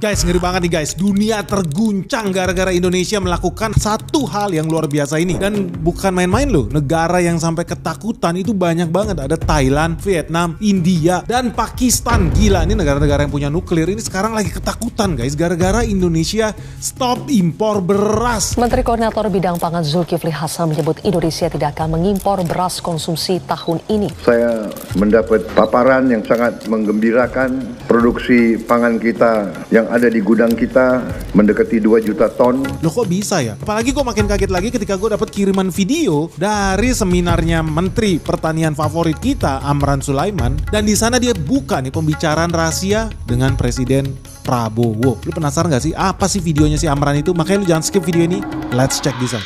Guys, ngeri banget nih guys. Dunia terguncang gara-gara Indonesia melakukan satu hal yang luar biasa ini. Dan bukan main-main loh. Negara yang sampai ketakutan itu banyak banget. Ada Thailand, Vietnam, India, dan Pakistan. Gila, ini negara-negara yang punya nuklir ini sekarang lagi ketakutan guys. Gara-gara Indonesia stop impor beras. Menteri Koordinator Bidang Pangan Zulkifli Hasan menyebut Indonesia tidak akan mengimpor beras konsumsi tahun ini. Saya mendapat paparan yang sangat menggembirakan. Produksi pangan kita yang ada di gudang kita mendekati 2 juta ton. Loh kok bisa ya? Apalagi gue makin kaget lagi ketika gue dapat kiriman video dari seminarnya Menteri Pertanian favorit kita, Amran Sulaiman. Dan di sana dia buka nih pembicaraan rahasia dengan Presiden Prabowo. Lu penasaran gak sih apa sih videonya si Amran itu? Makanya lu jangan skip video ini. Let's check this out.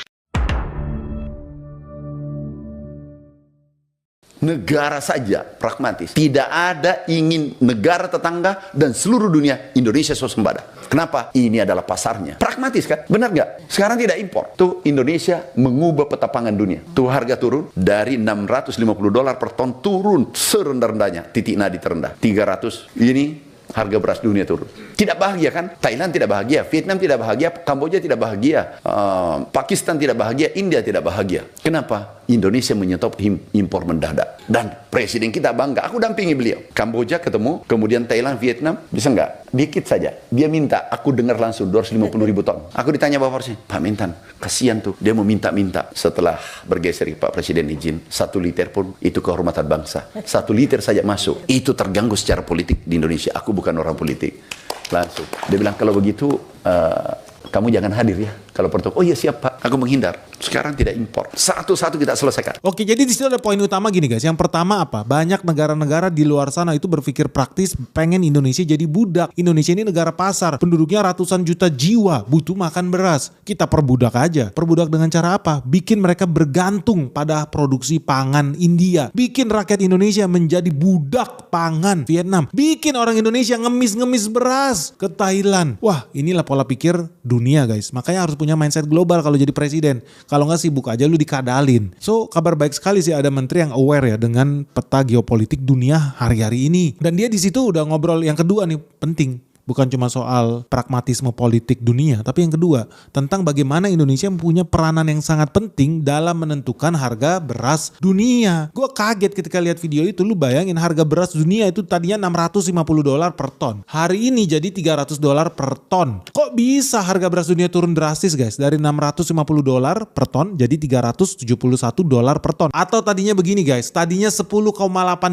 Negara saja pragmatis. Tidak ada ingin negara tetangga dan seluruh dunia Indonesia swasembada. Kenapa? Ini adalah pasarnya. Pragmatis kan? Benar nggak? Sekarang tidak impor. Tuh Indonesia mengubah peta pangan dunia. Tuh harga turun dari $650 per ton turun serendah-rendahnya. Titik nadi terendah. 300. Ini harga beras dunia turun. Tidak bahagia kan? Thailand tidak bahagia, Vietnam tidak bahagia, Kamboja tidak bahagia, Pakistan tidak bahagia, India tidak bahagia. Kenapa? Indonesia menyetop impor mendadak. Dan presiden kita bangga, aku dampingi beliau. Kamboja ketemu, kemudian Thailand, Vietnam, bisa nggak? Dikit saja. Dia minta, aku dengar langsung 250 ribu ton. Aku ditanya Bapak Presiden, Pak Mentan, kasihan tuh. Dia mau minta-minta. Setelah bergeser Pak Presiden izin, 1 liter pun itu kehormatan bangsa. 1 liter saja masuk. Itu terganggu secara politik di Indonesia. Aku bukan orang politik. Langsung. Dia bilang, kalau begitu, kamu jangan hadir ya. Kalau protokol, oh iya siap Pak, aku menghindar. Sekarang tidak impor. Satu-satu kita selesaikan. Oke, jadi di situ ada poin utama gini guys. Yang pertama apa? Banyak negara-negara di luar sana itu berpikir praktis, pengen Indonesia jadi budak. Indonesia ini negara pasar, penduduknya ratusan juta jiwa, butuh makan beras. Kita perbudak aja. Perbudak dengan cara apa? Bikin mereka bergantung pada produksi pangan India. Bikin rakyat Indonesia menjadi budak pangan Vietnam. Bikin orang Indonesia ngemis-ngemis beras ke Thailand. Wah, inilah pola pikir dunia guys. Makanya harus punya mindset global kalau jadi presiden. Kalau nggak sibuk aja lu dikadalin. So kabar baik sekali sih ada menteri yang aware ya dengan peta geopolitik dunia hari-hari ini. Dan dia di situ udah ngobrol yang kedua nih penting. Bukan cuma soal pragmatisme politik dunia, tapi yang kedua tentang bagaimana Indonesia punya peranan yang sangat penting dalam menentukan harga beras dunia. Gue kaget ketika lihat video itu, lu bayangin harga beras dunia itu tadinya $650 per ton. Hari ini jadi $300 per ton. Kok bisa harga beras dunia turun drastis guys? Dari $650 per ton jadi $371 per ton. Atau tadinya begini guys, tadinya 10,8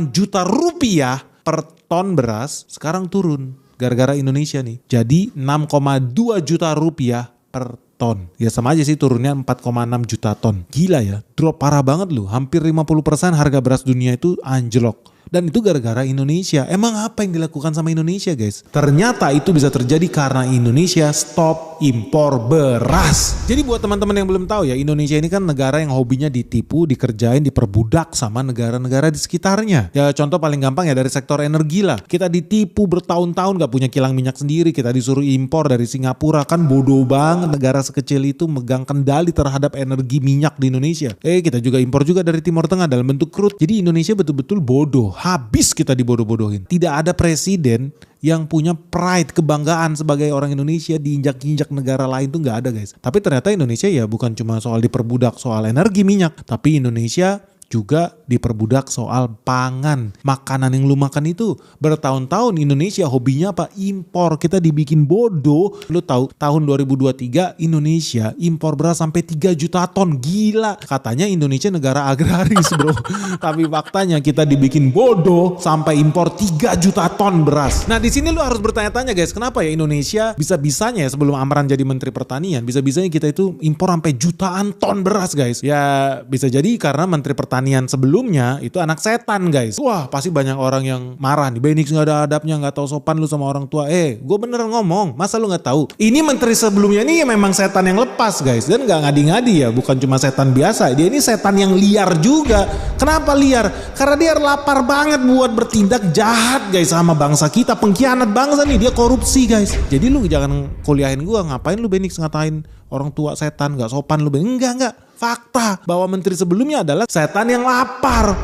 juta rupiah per ton beras, sekarang turun. Gara-gara Indonesia nih. Jadi 6,2 juta rupiah per ton. Ya sama aja sih turunnya 4,6 juta ton. Gila ya. Drop parah banget loh. Hampir 50% harga beras dunia itu anjlok. Dan itu gara-gara Indonesia. Emang apa yang dilakukan sama Indonesia guys? Ternyata itu bisa terjadi karena Indonesia stop impor beras. Jadi buat teman-teman yang belum tahu ya, Indonesia ini kan negara yang hobinya ditipu, dikerjain, diperbudak sama negara-negara di sekitarnya. Ya contoh paling gampang ya dari sektor energi lah. Kita ditipu bertahun-tahun gak punya kilang minyak sendiri. Kita disuruh impor dari Singapura. Kan bodoh banget negara sekecil itu megang kendali terhadap energi minyak di Indonesia. Kita juga impor juga dari Timur Tengah dalam bentuk crude. Jadi Indonesia betul-betul bodoh. Habis kita dibodoh-bodohin. Tidak ada presiden yang punya pride, kebanggaan sebagai orang Indonesia diinjak-injak negara lain tuh nggak ada guys. Tapi ternyata Indonesia ya bukan cuma soal diperbudak soal energi minyak, tapi Indonesia juga diperbudak soal pangan. Makanan yang lu makan itu bertahun-tahun Indonesia hobinya apa? Impor. Kita dibikin bodoh. Lu tahu tahun 2023 Indonesia impor beras sampai 3 juta ton. Gila. Katanya Indonesia negara agraris bro. Tapi faktanya kita dibikin bodoh sampai impor 3 juta ton beras. Nah di sini lu harus bertanya-tanya guys. Kenapa ya Indonesia bisa-bisanya ya sebelum Amran jadi Menteri Pertanian. Bisa-bisanya kita itu impor sampai jutaan ton beras guys. Ya bisa jadi karena Menteri Pertanian sebelumnya itu anak setan guys. Wah pasti banyak orang yang marah nih. Benix gak ada adabnya, gak tahu sopan lu sama orang tua. Gue beneran ngomong, masa lu gak tahu? Ini menteri sebelumnya ini memang setan yang lepas guys. Dan gak ngadi-ngadi ya, bukan cuma setan biasa. Dia ini setan yang liar juga. Kenapa liar? Karena dia lapar banget buat bertindak jahat guys sama bangsa kita. Pengkhianat bangsa nih, dia korupsi guys. Jadi lu jangan kuliahin gue, ngapain lu Benix ngatain orang tua setan, gak sopan lu Benix. Enggak. Fakta bahwa menteri sebelumnya adalah setan yang lapar,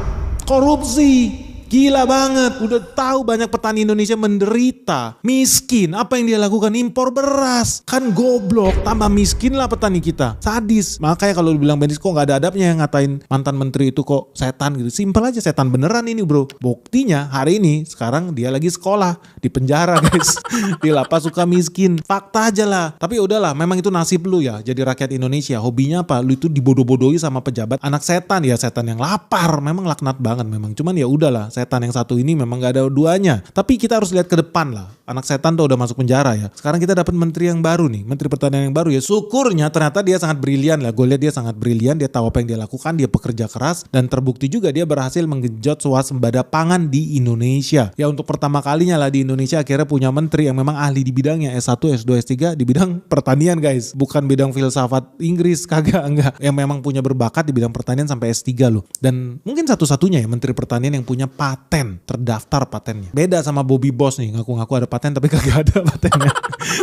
korupsi. Gila banget. Udah tahu banyak petani Indonesia menderita, miskin. Apa yang dia lakukan? Impor beras. Kan goblok, tambah miskin lah petani kita. Sadis. Makanya kalau dibilang Bendis kok gak ada adabnya yang ngatain mantan menteri itu kok setan gitu. Simpel aja, setan beneran ini bro. Buktinya hari ini sekarang dia lagi sekolah di penjara guys. Di lapas suka miskin. Fakta aja lah. Tapi udahlah, memang itu nasib lu ya jadi rakyat Indonesia. Hobinya apa? Lu itu dibodoh-bodohi sama pejabat anak setan ya, setan yang lapar. Memang laknat banget memang. Cuman ya udahlah, setan yang satu ini memang gak ada duanya. Tapi kita harus lihat ke depan lah. Anak setan tuh udah masuk penjara ya. Sekarang kita dapat menteri yang baru nih, menteri pertanian yang baru ya. Syukurnya ternyata dia sangat brilian lah. Gue lihat dia sangat brilian, dia tahu apa yang dia lakukan, dia pekerja keras dan terbukti juga dia berhasil menggenjot swasembada pangan di Indonesia. Ya untuk pertama kalinya lah di Indonesia akhirnya punya menteri yang memang ahli di bidangnya, S1, S2, S3 di bidang pertanian guys. Bukan bidang filsafat Inggris, kagak, enggak. Yang memang punya berbakat di bidang pertanian sampai S3 loh. Dan mungkin satu-satunya ya menteri pertanian yang punya paten, terdaftar patennya. Beda sama Bobby Boss nih, ngaku-ngaku ada paten tapi kagak ada patennya.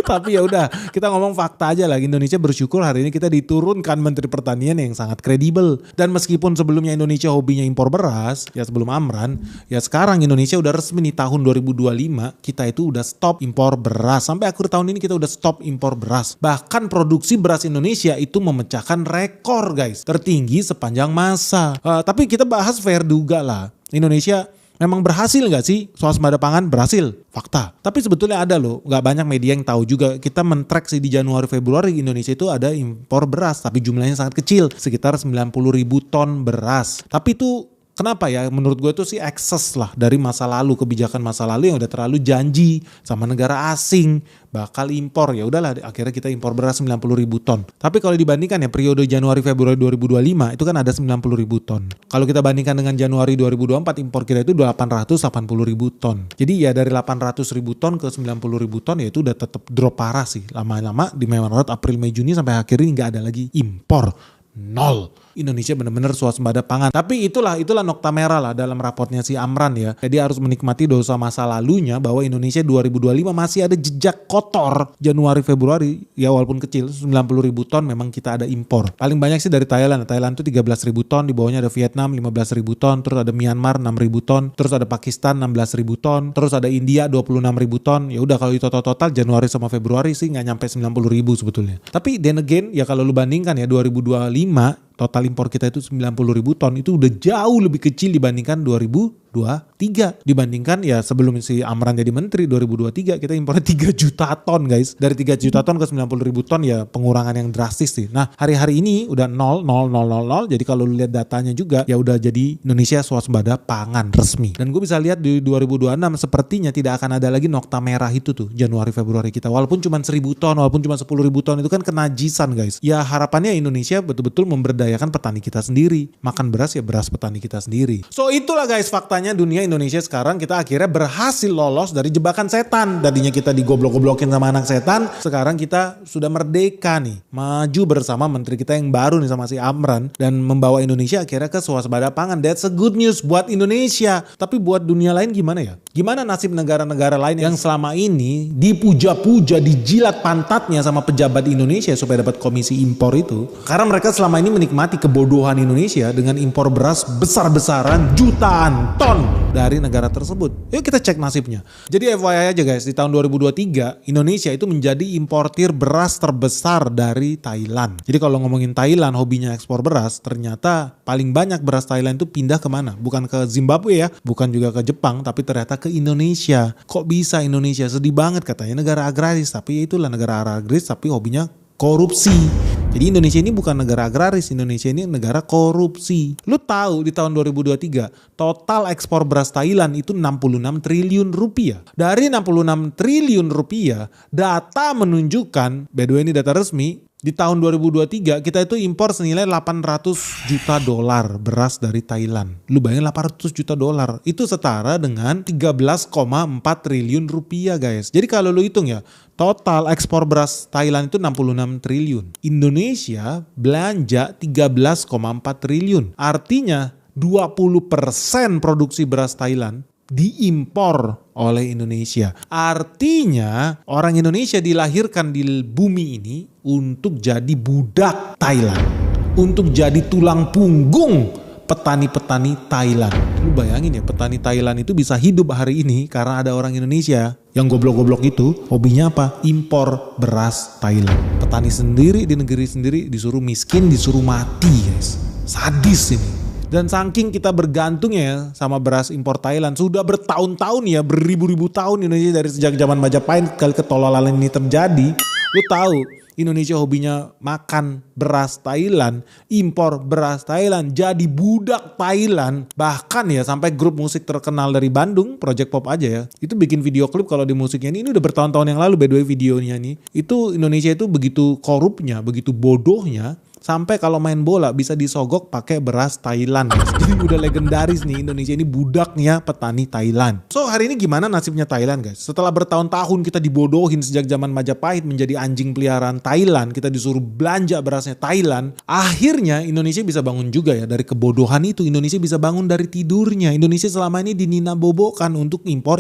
Tapi ya udah, kita ngomong fakta aja lah. Indonesia bersyukur hari ini kita diturunkan menteri pertanian yang sangat kredibel. Dan meskipun sebelumnya Indonesia hobinya impor beras, ya sebelum Amran, ya sekarang Indonesia udah resmi nih tahun 2025 kita itu udah stop impor beras. Sampai akhir tahun ini kita udah stop impor beras. Bahkan produksi beras Indonesia itu memecahkan rekor guys, tertinggi sepanjang masa. Tapi kita bahas fair juga lah. Indonesia memang berhasil gak sih swasembada pangan? Berhasil, fakta. Tapi sebetulnya ada loh, gak banyak media yang tahu juga. Kita men-track sih di Januari Februari Indonesia itu ada impor beras, tapi jumlahnya sangat kecil, sekitar 90.000 ton beras. Tapi itu kenapa ya? Menurut gue itu sih ekses lah dari masa lalu, kebijakan masa lalu yang udah terlalu janji sama negara asing bakal impor. Ya udahlah, akhirnya kita impor beras 90.000 ton. Tapi kalau dibandingkan ya periode Januari Februari 2025 itu kan ada 90.000 ton. Kalau kita bandingkan dengan Januari 2024 impor kita itu 880.000 ton. Jadi ya dari 800.000 ton ke 90.000 ton ya itu udah tetap drop parah sih. Lama-lama di Maret, April, Mei, Juni sampai akhir ini nggak ada lagi impor. Nol. Indonesia benar-benar swasembada pangan. Tapi itulah nokta merah lah dalam raportnya si Amran ya. Jadi harus menikmati dosa masa lalunya bahwa Indonesia 2025 masih ada jejak kotor. Januari Februari ya walaupun kecil 90.000 ton memang kita ada impor. Paling banyak sih dari Thailand. Thailand itu 13.000 ton, di bawahnya ada Vietnam 15.000 ton, terus ada Myanmar 6.000 ton, terus ada Pakistan 16.000 ton, terus ada India 26.000 ton. Ya udah kalau total Januari sama Februari sih nggak nyampe 90.000 sebetulnya. Tapi then again ya kalau lu bandingkan ya 2025 total impor kita itu 90.000 ton itu udah jauh lebih kecil dibandingkan 2023. Dibandingkan ya sebelum si Amran jadi menteri 2023 kita impornya 3 juta ton guys. Dari 3 juta ton ke 90.000 ton ya pengurangan yang drastis sih. Nah hari-hari ini udah 0. Jadi kalau lu lihat datanya juga ya udah jadi Indonesia swasembada pangan resmi. Dan gue bisa lihat di 2026 sepertinya tidak akan ada lagi nokta merah itu tuh Januari Februari kita. Walaupun cuma 1.000 ton, walaupun cuma 10.000 ton itu kan kenajisan guys. Ya harapannya Indonesia betul-betul memberdayakan petani kita sendiri. Makan beras ya beras petani kita sendiri. So itulah guys faktanya dunia Indonesia sekarang kita akhirnya berhasil lolos dari jebakan setan. Tadinya kita digoblok-goblokin sama anak setan. Sekarang kita sudah merdeka nih. Maju bersama menteri kita yang baru nih sama si Amran. Dan membawa Indonesia akhirnya ke swasembada pangan. That's a good news buat Indonesia. Tapi buat dunia lain gimana ya? Gimana nasib negara-negara lain yang selama ini dipuja-puja, dijilat pantatnya sama pejabat Indonesia supaya dapat komisi impor itu? Karena mereka selama ini menikmati kebodohan Indonesia dengan impor beras besar-besaran jutaan ton dari negara tersebut. Yuk kita cek nasibnya. Jadi FYI aja guys, di tahun 2023 Indonesia itu menjadi importir beras terbesar dari Thailand. Jadi kalau ngomongin Thailand hobinya ekspor beras, ternyata paling banyak beras Thailand itu pindah kemana? Bukan ke Zimbabwe ya, bukan juga ke Jepang, tapi ternyata ke Indonesia. Kok bisa Indonesia? Sedih banget katanya negara agraris, tapi itulah negara agraris tapi hobinya korupsi. Jadi Indonesia ini bukan negara agraris, Indonesia ini negara korupsi. Lu tahu di tahun 2023 total ekspor beras Thailand itu 66 triliun rupiah. Dari 66 triliun rupiah, data menunjukkan, by the way ini data resmi, di tahun 2023 kita itu impor senilai 800 juta dolar beras dari Thailand. Lu bayangin 800 juta dolar. Itu setara dengan 13,4 triliun rupiah guys. Jadi kalau lu hitung ya, total ekspor beras Thailand itu 66 triliun. Indonesia belanja 13,4 triliun. Artinya 20% produksi beras Thailand diimpor oleh Indonesia. Artinya orang Indonesia dilahirkan di bumi ini untuk jadi budak Thailand, untuk jadi tulang punggung petani-petani Thailand. Lu bayangin ya, petani Thailand itu bisa hidup hari ini karena ada orang Indonesia yang goblok-goblok itu hobinya apa? Impor beras Thailand. Petani sendiri di negeri sendiri disuruh miskin, disuruh mati guys. Sadis ini. Dan saking kita bergantung ya sama beras impor Thailand, sudah bertahun-tahun ya, beribu-ribu tahun Indonesia dari sejak zaman Majapahit kali ketololan ini terjadi. Lu tahu Indonesia hobinya makan beras Thailand, impor beras Thailand, jadi budak Thailand. Bahkan ya sampai grup musik terkenal dari Bandung, Project Pop aja ya, itu bikin video klip kalau di musiknya ini udah bertahun-tahun yang lalu by the way videonya nih. Itu Indonesia itu begitu korupnya, begitu bodohnya, sampai kalau main bola bisa disogok pakai beras Thailand. Jadi udah legendaris nih, Indonesia ini budaknya petani Thailand. So hari ini gimana nasibnya Thailand guys? Setelah bertahun-tahun kita dibodohin sejak zaman Majapahit menjadi anjing peliharaan Thailand, kita disuruh belanja berasnya Thailand. Akhirnya Indonesia bisa bangun juga ya dari kebodohan itu. Indonesia bisa bangun dari tidurnya. Indonesia selama ini dininabobokan untuk impor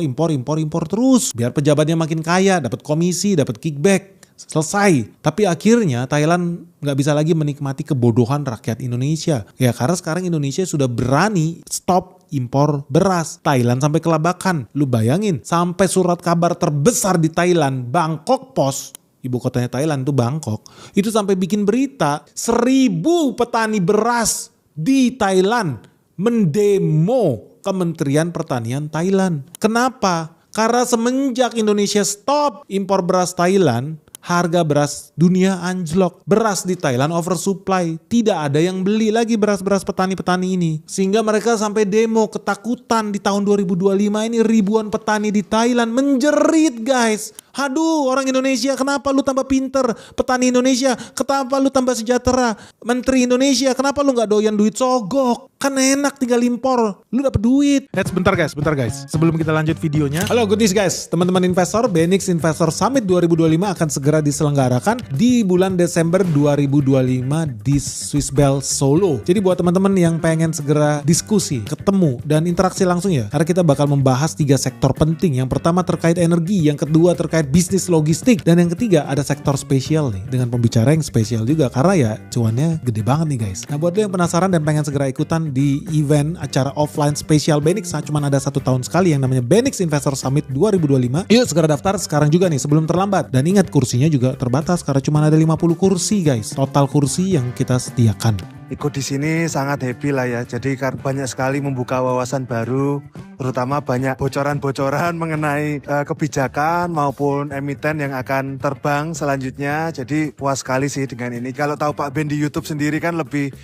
terus. Biar pejabatnya makin kaya, dapat komisi, dapat kickback. Selesai. Tapi akhirnya Thailand gak bisa lagi menikmati kebodohan rakyat Indonesia. Ya karena sekarang Indonesia sudah berani stop impor beras. Thailand sampai kelabakan. Lu bayangin sampai surat kabar terbesar di Thailand, Bangkok Post, ibu kotanya Thailand tuh Bangkok, itu sampai bikin berita 1.000 petani beras di Thailand mendemo Kementerian Pertanian Thailand. Kenapa? Karena semenjak Indonesia stop impor beras Thailand, harga beras dunia anjlok. Beras di Thailand oversupply. Tidak ada yang beli lagi beras-beras petani-petani ini. Sehingga mereka sampai demo ketakutan di tahun 2025 ini ribuan petani di Thailand menjerit guys. Aduh orang Indonesia kenapa lu tambah pinter? Petani Indonesia kenapa lu tambah sejahtera? Menteri Indonesia kenapa lu gak doyan duit sogok? Kan enak tinggal impor, lu dapet duit. Bentar guys. Sebelum kita lanjut videonya. Halo good news guys, teman-teman investor, Benix Investor Summit 2025 akan segera diselenggarakan di bulan Desember 2025 di Swiss Bell Solo. Jadi buat teman-teman yang pengen segera diskusi, ketemu, dan interaksi langsung ya. Karena kita bakal membahas 3 sektor penting. Yang pertama terkait energi, yang kedua terkait bisnis logistik, dan yang ketiga ada sektor spesial nih. Dengan pembicara yang spesial juga karena ya cuannya gede banget nih guys. Nah buat lo yang penasaran dan pengen segera ikutan di event acara offline spesial Benix, cuman ada 1 tahun sekali yang namanya Benix Investor Summit 2025. Yuk segera daftar sekarang juga nih sebelum terlambat. Dan ingat kursinya juga terbatas karena cuma ada 50 kursi guys. Total kursi yang kita sediakan. Ikut di sini sangat happy lah ya. Jadi banyak sekali membuka wawasan baru, terutama banyak bocoran-bocoran mengenai kebijakan maupun emiten yang akan terbang selanjutnya. Jadi puas sekali sih dengan ini. Kalau tahu Pak Ben di YouTube sendiri kan lebih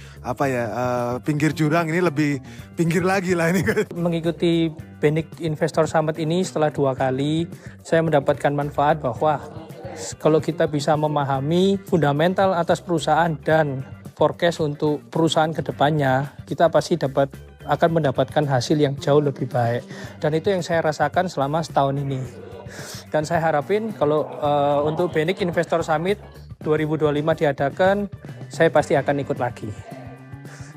pinggir jurang, ini lebih pinggir lagi lah ini. Mengikuti Benix Investor Summit ini setelah 2 kali, saya mendapatkan manfaat bahwa kalau kita bisa memahami fundamental atas perusahaan dan forecast untuk perusahaan kedepannya, kita pasti akan mendapatkan hasil yang jauh lebih baik. Dan itu yang saya rasakan selama setahun ini. Dan saya harapin kalau untuk Benix Investor Summit 2025 diadakan, saya pasti akan ikut lagi.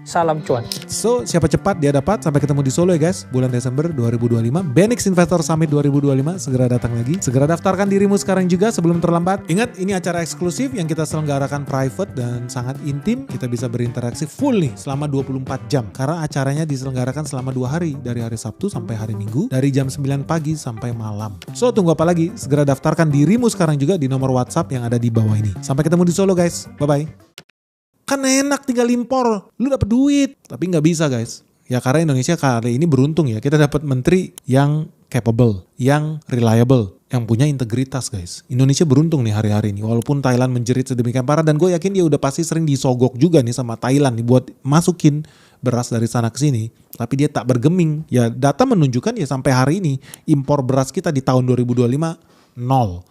Salam cuan. So, siapa cepat dia dapat. Sampai ketemu di Solo ya guys, bulan Desember 2025. Benix Investor Summit 2025 segera datang lagi. Segera daftarkan dirimu sekarang juga sebelum terlambat. Ingat, ini acara eksklusif yang kita selenggarakan private dan sangat intim. Kita bisa berinteraksi full nih selama 24 jam. Karena acaranya diselenggarakan selama 2 hari. Dari hari Sabtu sampai hari Minggu. Dari jam 9 pagi sampai malam. So, tunggu apa lagi? Segera daftarkan dirimu sekarang juga di nomor WhatsApp yang ada di bawah ini. Sampai ketemu di Solo guys. Bye-bye. Kan enak tinggal impor, lu dapet duit. Tapi nggak bisa guys. Ya karena Indonesia kali ini beruntung ya. Kita dapat menteri yang capable, yang reliable, yang punya integritas guys. Indonesia beruntung nih hari-hari ini. Walaupun Thailand menjerit sedemikian parah. Dan gue yakin dia udah pasti sering disogok juga nih sama Thailand nih buat masukin beras dari sana ke sini. Tapi dia tak bergeming. Ya data menunjukkan ya sampai hari ini impor beras kita di tahun 2025 nol.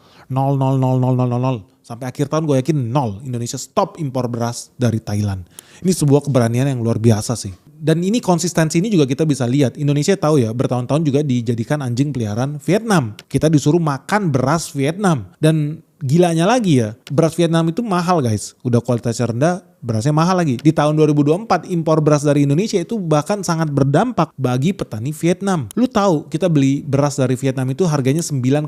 Sampai akhir tahun gue yakin 0. Indonesia stop impor beras dari Thailand. Ini sebuah keberanian yang luar biasa sih. Dan ini konsistensi ini juga kita bisa lihat. Indonesia tahu ya bertahun-tahun juga dijadikan anjing peliharaan Vietnam. Kita disuruh makan beras Vietnam. Dan gilanya lagi ya, beras Vietnam itu mahal guys. Udah kualitasnya rendah, berasnya mahal lagi. Di tahun 2024 impor beras dari Indonesia itu bahkan sangat berdampak bagi petani Vietnam. Lu tahu kita beli beras dari Vietnam itu harganya 9,6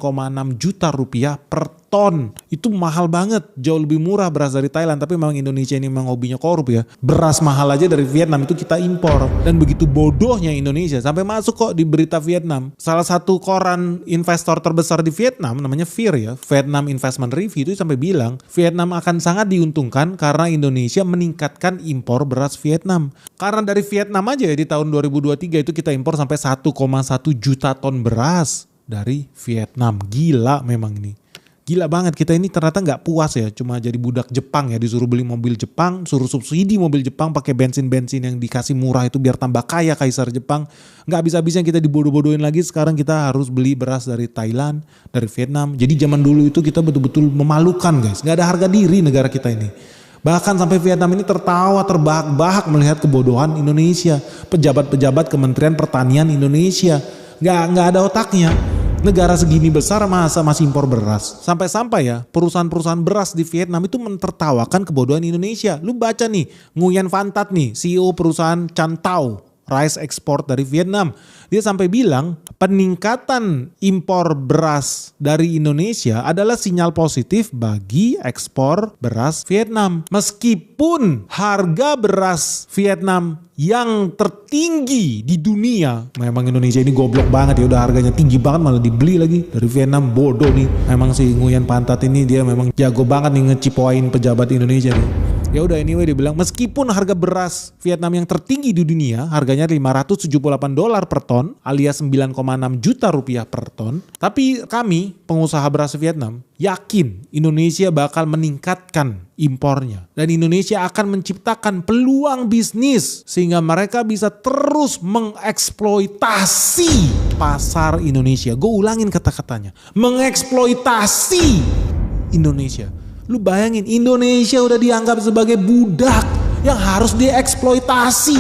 juta rupiah per ton. ton. Itu mahal banget, jauh lebih murah beras dari Thailand. Tapi memang Indonesia ini memang hobinya korup ya. Beras mahal aja dari Vietnam itu kita impor. Dan begitu bodohnya Indonesia sampai masuk kok di berita Vietnam. Salah satu koran investor terbesar di Vietnam namanya VIR ya, Vietnam Investment Review, itu sampai bilang Vietnam akan sangat diuntungkan karena Indonesia meningkatkan impor beras Vietnam. Karena dari Vietnam aja ya di tahun 2023 itu kita impor sampai 1,1 juta ton beras dari Vietnam. Gila memang ini. Gila banget, kita ini ternyata nggak puas ya cuma jadi budak Jepang ya, disuruh beli mobil Jepang, suruh subsidi mobil Jepang pakai bensin-bensin yang dikasih murah itu biar tambah kaya kaisar Jepang. Nggak habis-habisnya kita dibodoh-bodohin lagi, sekarang kita harus beli beras dari Thailand, dari Vietnam. Jadi zaman dulu itu kita betul-betul memalukan guys, nggak ada harga diri negara kita ini. Bahkan sampai Vietnam ini tertawa terbahak-bahak melihat kebodohan Indonesia. Pejabat-pejabat Kementerian Pertanian Indonesia nggak ada otaknya. Negara segini besar masa masih impor beras. Sampai-sampai ya perusahaan-perusahaan beras di Vietnam itu mentertawakan kebodohan Indonesia. Lu baca nih, Nguyen Van Tat nih, CEO perusahaan Chan Tao Rice Export dari Vietnam. Dia sampai bilang peningkatan impor beras dari Indonesia adalah sinyal positif bagi ekspor beras Vietnam. Meskipun harga beras Vietnam yang tertinggi di dunia, memang Indonesia ini goblok banget ya, udah harganya tinggi banget malah dibeli lagi dari Vietnam. Bodoh nih. Memang si Nguyen Van Tat ini dia memang jago banget nih ngecipoin pejabat Indonesia nih. Ya udah anyway dia bilang meskipun harga beras Vietnam yang tertinggi di dunia harganya $578 per ton alias 9,6 juta rupiah per ton, tapi kami pengusaha beras Vietnam yakin Indonesia bakal meningkatkan impornya dan Indonesia akan menciptakan peluang bisnis sehingga mereka bisa terus mengeksploitasi pasar Indonesia. Gue ulangin kata-katanya, mengeksploitasi Indonesia. Lu bayangin Indonesia udah dianggap sebagai budak yang harus dieksploitasi.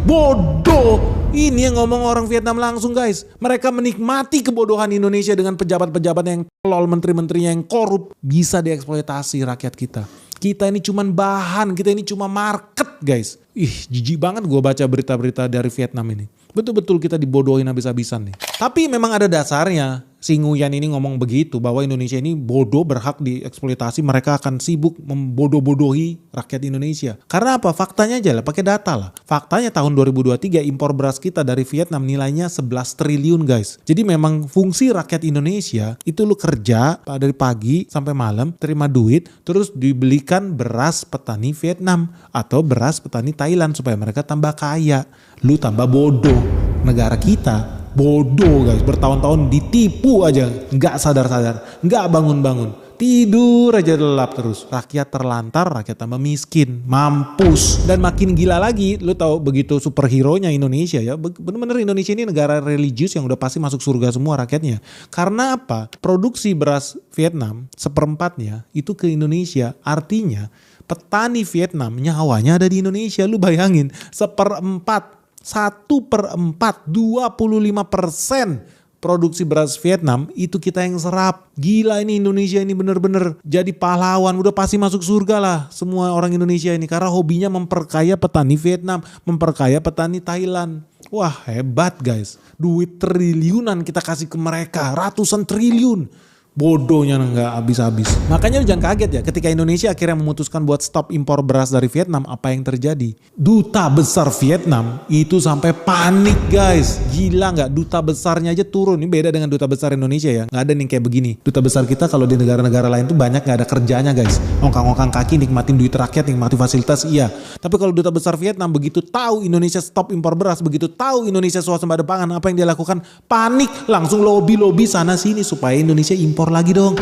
Bodoh. Ini yang ngomong orang Vietnam langsung guys. Mereka menikmati kebodohan Indonesia dengan pejabat-pejabat yang tolol, menteri-menterinya yang korup. Bisa dieksploitasi rakyat kita. Kita ini cuman bahan, kita ini cuma market guys. Jijik banget gue baca berita-berita dari Vietnam ini. Betul-betul kita dibodohin habis-habisan nih. Tapi memang ada dasarnya. Si Nguyen ini ngomong begitu bahwa Indonesia ini bodoh, berhak dieksploitasi, mereka akan sibuk membodoh-bodohi rakyat Indonesia. Karena apa? Faktanya aja lah, pakai data lah. Faktanya tahun 2023 impor beras kita dari Vietnam nilainya 11 triliun guys. Jadi memang fungsi rakyat Indonesia itu lu kerja dari pagi sampai malam, terima duit, terus dibelikan beras petani Vietnam atau beras petani Thailand supaya mereka tambah kaya. Lu tambah bodoh. Negara kita bodoh guys, bertahun-tahun ditipu aja, nggak sadar-sadar, nggak bangun-bangun, tidur aja lelap terus. Rakyat terlantar, rakyat tambah miskin, mampus. Dan makin gila lagi, lu tahu begitu superhero-nya Indonesia ya, bener-bener Indonesia ini negara religius yang udah pasti masuk surga semua rakyatnya. Karena apa? Produksi beras Vietnam seperempatnya itu ke Indonesia, artinya petani Vietnam nyawanya ada di Indonesia. Lu bayangin, seperempat, 1/4, 25% produksi beras Vietnam itu kita yang serap. Gila ini Indonesia ini bener-bener jadi pahlawan. Udah pasti masuk surga lah semua orang Indonesia ini. Karena hobinya memperkaya petani Vietnam, memperkaya petani Thailand. Wah hebat guys. Duit triliunan kita kasih ke mereka. Ratusan triliun. Bodohnya nggak habis-habis. Makanya lu jangan kaget ya ketika Indonesia akhirnya memutuskan buat stop impor beras dari Vietnam, apa yang terjadi? Duta besar Vietnam itu sampai panik guys. Gila nggak? Duta besarnya aja turun. Ini beda dengan duta besar Indonesia ya. Nggak ada nih kayak begini. Duta besar kita kalau di negara-negara lain tuh banyak nggak ada kerjanya guys. Ongkang-ongkang kaki nikmatin duit rakyat, nikmati fasilitas iya. Tapi kalau duta besar Vietnam begitu tahu Indonesia stop impor beras, begitu tahu Indonesia swasembada pangan, apa yang dia lakukan? Panik, langsung lobby sana sini supaya Indonesia impor lagi dong.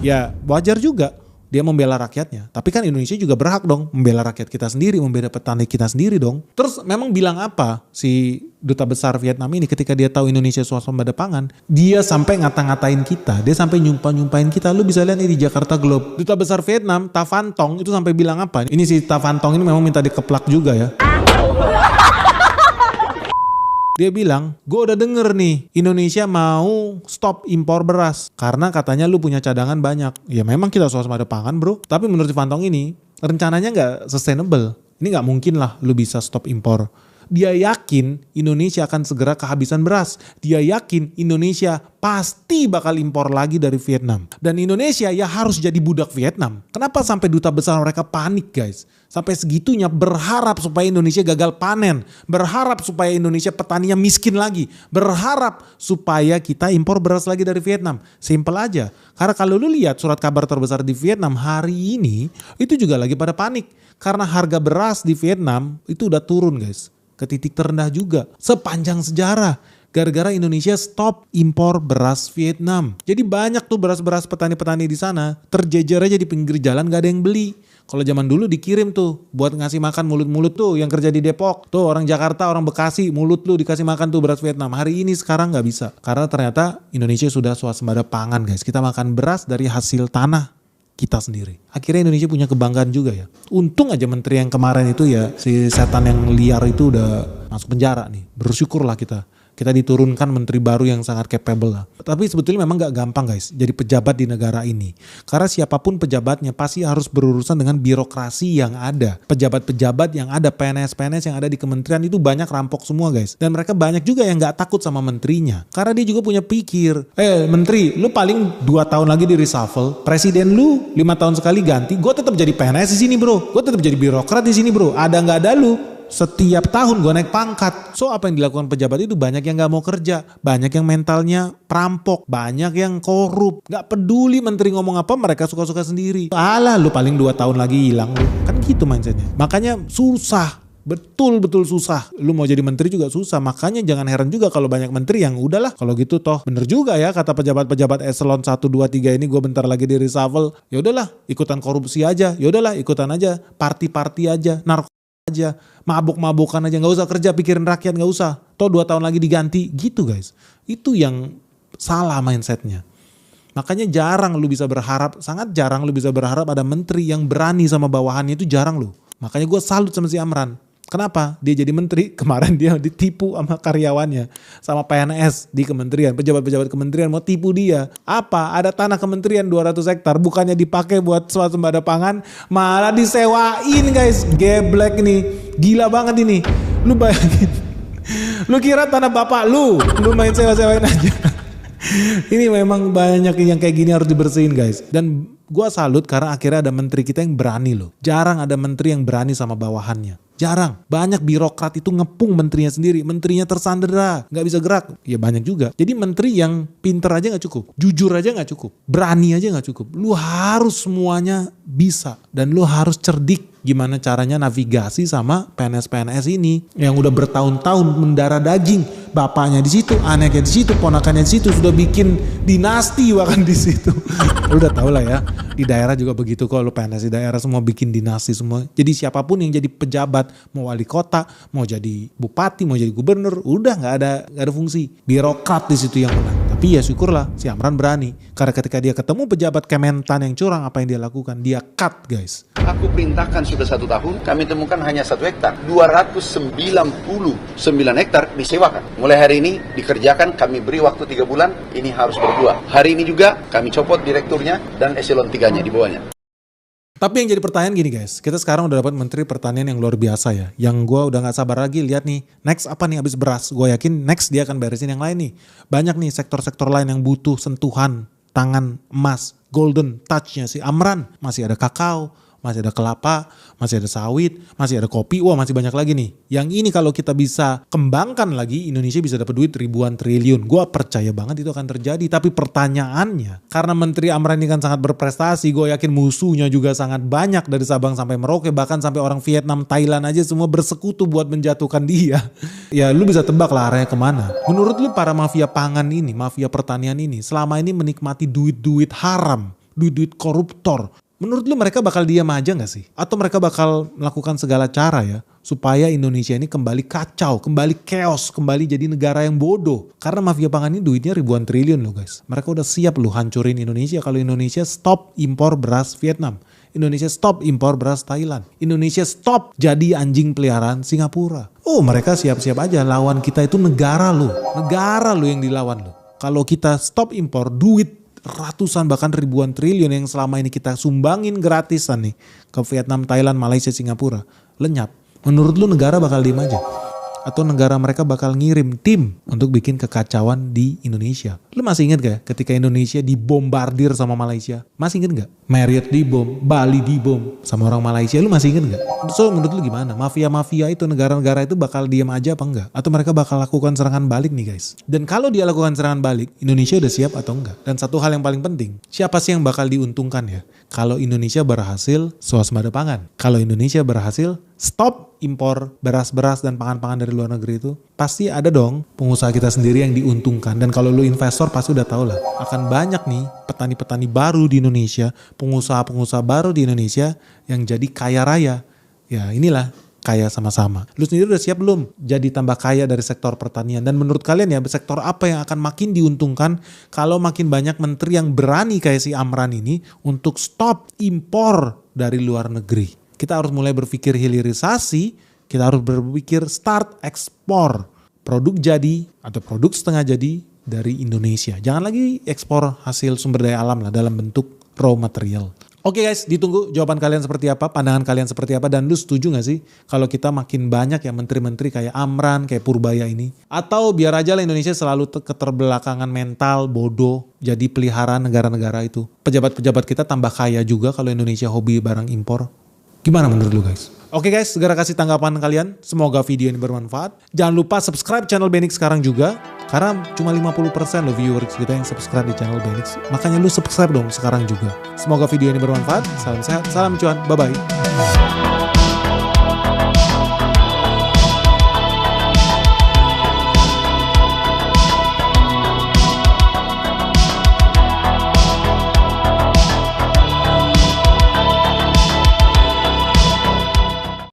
Ya wajar juga dia membela rakyatnya. Tapi kan Indonesia juga berhak dong membela rakyat kita sendiri, membela petani kita sendiri dong. Terus memang bilang apa si duta besar Vietnam ini ketika dia tahu Indonesia swasembada pangan? Dia sampai ngata-ngatain kita, dia sampai nyumpahin kita. Lu bisa lihat nih di Jakarta Globe. Duta besar Vietnam, Ta Van Tong itu sampai bilang apa? Ini si Ta Van Tong ini memang minta dikeplak juga ya. Dia bilang, gue udah denger nih Indonesia mau stop impor beras karena katanya lu punya cadangan banyak. Ya memang kita swasembada pangan bro, tapi menurut Van Tong ini rencananya gak sustainable. Ini gak mungkin lah lu bisa stop impor. Dia yakin Indonesia akan segera kehabisan beras. Dia yakin Indonesia pasti bakal impor lagi dari Vietnam. Dan Indonesia ya harus jadi budak Vietnam. Kenapa sampai duta besar mereka panik guys? Sampai segitunya berharap supaya Indonesia gagal panen. Berharap supaya Indonesia petaninya miskin lagi. Berharap supaya kita impor beras lagi dari Vietnam. Simple aja. Karena kalau lu lihat surat kabar terbesar di Vietnam hari ini, itu juga lagi pada panik. Karena harga beras di Vietnam itu udah turun guys. Ke titik terendah juga. Sepanjang sejarah. Gara-gara Indonesia stop impor beras Vietnam. Jadi banyak tuh beras-beras petani-petani di sana terjejer aja di pinggir jalan gak ada yang beli. Kalau zaman dulu dikirim tuh buat ngasih makan mulut-mulut tuh yang kerja di Depok. Tuh orang Jakarta, orang Bekasi, mulut lu dikasih makan tuh beras Vietnam. Hari ini sekarang gak bisa. Karena ternyata Indonesia sudah swasembada pangan guys. Kita makan beras dari hasil tanah kita sendiri. Akhirnya Indonesia punya kebanggaan juga ya. Untung aja menteri yang kemarin itu ya, si setan yang liar itu udah masuk penjara nih. Bersyukurlah kita. Kita diturunkan menteri baru yang sangat capable lah. Tapi sebetulnya memang gak gampang guys jadi pejabat di negara ini. Karena siapapun pejabatnya pasti harus berurusan dengan birokrasi yang ada. Pejabat-pejabat yang ada, PNS-PNS yang ada di kementerian itu banyak rampok semua guys. Dan mereka banyak juga yang gak takut sama menterinya. Karena dia juga punya pikir. Menteri, lu paling 2 tahun lagi di reshuffle. Presiden lu 5 tahun sekali ganti. Gue tetap jadi PNS di sini bro. Gue tetap jadi birokrat di sini bro. Ada gak ada lu. Setiap tahun gue naik pangkat. So apa yang dilakukan pejabat itu banyak yang gak mau kerja. Banyak yang mentalnya perampok. Banyak yang korup. Gak peduli menteri ngomong apa mereka suka-suka sendiri. Alah lu paling 2 tahun lagi hilang lu. Kan gitu mindsetnya. Makanya susah. Betul-betul susah. Lu mau jadi menteri juga susah. Makanya jangan heran juga kalau banyak menteri yang udahlah. Kalau gitu toh bener juga ya kata pejabat-pejabat eselon 1, 2, 3 ini gue bentar lagi di reshuffle. Ya udahlah ikutan korupsi aja. Ya udahlah ikutan aja. Party-party aja. Aja mabuk-mabukan aja, nggak usah kerja pikirin rakyat, nggak usah, toh 2 tahun lagi diganti gitu guys. Itu yang salah mindsetnya. Makanya jarang lu bisa berharap, sangat jarang lu bisa berharap ada menteri yang berani sama bawahannya, itu jarang lu. Makanya gue salut sama si Amran. Kenapa? Dia jadi menteri, kemarin dia ditipu sama karyawannya, sama PNS di kementerian, pejabat-pejabat kementerian mau tipu dia. Apa? Ada tanah kementerian 200 hektar, bukannya dipakai buat swasembada pangan, malah disewain guys. Geblek nih, gila banget ini. Lu bayangin, lu kira tanah bapak lu main sewa-sewain aja. Ini memang banyak yang kayak gini harus dibersihin guys. Dan gua salut karena akhirnya ada menteri kita yang berani loh. Jarang ada menteri yang berani sama bawahannya. Jarang. Banyak birokrat itu ngepung menterinya sendiri. Menterinya tersandera. Gak bisa gerak. Ya banyak juga. Jadi menteri yang pinter aja gak cukup. Jujur aja gak cukup. Berani aja gak cukup. Lu harus semuanya bisa. Dan lu harus cerdik gimana caranya navigasi sama PNS-PNS ini. Yang udah bertahun-tahun mendarah daging. Bapaknya di situ, anaknya di situ, ponakannya di situ. Sudah bikin dinasti bahkan di situ. Lu udah tau lah ya. Di daerah juga begitu kok. Lu PNS di daerah semua bikin dinasti semua. Jadi siapapun yang jadi pejabat, mau wali kota, mau jadi bupati, mau jadi gubernur, udah nggak ada fungsi. Birokrat di situ yang menang. Tapi ya syukurlah si Amran berani. Karena ketika dia ketemu pejabat Kementan yang curang, apa yang dia lakukan? Dia cut guys. Aku perintahkan sudah 1 tahun, kami temukan hanya 1 hektar. 299 hektar disewakan. Mulai hari ini dikerjakan, kami beri waktu 3 bulan, ini harus berdua. Hari ini juga kami copot direkturnya dan eselon 3-nya di bawahnya. Tapi yang jadi pertanyaan gini guys, kita sekarang udah dapat menteri pertanian yang luar biasa ya. Yang gue udah gak sabar lagi lihat nih, next apa nih abis beras. Gue yakin next dia akan beresin yang lain nih. Banyak nih sektor-sektor lain yang butuh sentuhan tangan emas, golden touch-nya si Amran. Masih ada kakao, masih ada kelapa, masih ada sawit, masih ada kopi. Wah masih banyak lagi nih. Yang ini kalau kita bisa kembangkan lagi, Indonesia bisa dapat duit ribuan triliun. Gue percaya banget itu akan terjadi. Tapi pertanyaannya, karena Menteri Amran ini kan sangat berprestasi, gue yakin musuhnya juga sangat banyak dari Sabang sampai Merauke. Bahkan sampai orang Vietnam, Thailand aja semua bersekutu buat menjatuhkan dia. Ya lu bisa tebak lah arahnya kemana. Menurut lu para mafia pangan ini, mafia pertanian ini, selama ini menikmati duit-duit haram, duit-duit koruptor. Menurut lu mereka bakal diam aja gak sih? Atau mereka bakal melakukan segala cara ya supaya Indonesia ini kembali kacau, kembali chaos, kembali jadi negara yang bodoh. Karena mafia pangan ini duitnya ribuan triliun loh guys. Mereka udah siap lu hancurin Indonesia kalau Indonesia stop impor beras Vietnam. Indonesia stop impor beras Thailand. Indonesia stop jadi anjing peliharaan Singapura. Oh mereka siap-siap aja, lawan kita itu negara lu. Negara lu yang dilawan lu. Kalau kita stop impor duit ratusan bahkan ribuan triliun yang selama ini kita sumbangin gratisan nih ke Vietnam, Thailand, Malaysia, Singapura lenyap. Menurut lu negara bakal diem aja? atau negara mereka bakal ngirim tim untuk bikin kekacauan di Indonesia. Lu masih inget gak ketika Indonesia dibombardir sama Malaysia? Masih inget gak? Marriott dibom, Bali dibom sama orang Malaysia. Lu masih inget gak? So menurut lu gimana? Mafia-mafia itu, negara-negara itu bakal diam aja apa enggak? Atau mereka bakal lakukan serangan balik nih guys? Dan kalau dia lakukan serangan balik, Indonesia udah siap atau enggak? Dan satu hal yang paling penting, siapa sih yang bakal diuntungkan ya? Kalau Indonesia berhasil swasembada pangan. Kalau Indonesia berhasil stop impor beras-beras dan pangan-pangan dari luar negeri itu, pasti ada dong pengusaha kita sendiri yang diuntungkan. Dan kalau lu investor pasti udah tau lah, akan banyak nih petani-petani baru di Indonesia, pengusaha-pengusaha baru di Indonesia yang jadi kaya raya. Ya inilah kaya sama-sama. Lu sendiri udah siap belum jadi tambah kaya dari sektor pertanian? Dan menurut kalian ya, sektor apa yang akan makin diuntungkan kalau makin banyak menteri yang berani kayak si Amran ini untuk stop impor dari luar negeri? Kita harus mulai berpikir hilirisasi, kita harus berpikir start ekspor produk jadi atau produk setengah jadi dari Indonesia. Jangan lagi ekspor hasil sumber daya alam lah dalam bentuk raw material. Oke guys, ditunggu jawaban kalian seperti apa, pandangan kalian seperti apa, dan lu setuju gak sih kalau kita makin banyak ya menteri-menteri kayak Amran, kayak Purbaya ini? Atau biar aja lah Indonesia selalu keterbelakangan mental, bodoh, jadi peliharaan negara-negara itu. Pejabat-pejabat kita tambah kaya juga kalau Indonesia hobi barang impor. Gimana menurut lu guys? Oke guys, segera kasih tanggapan kalian. Semoga video ini bermanfaat. Jangan lupa subscribe channel Benix sekarang juga. Karena cuma 50% loh viewers kita yang subscribe di channel Benix. Makanya lu subscribe dong sekarang juga. Semoga video ini bermanfaat. Salam sehat, salam cuan, bye-bye.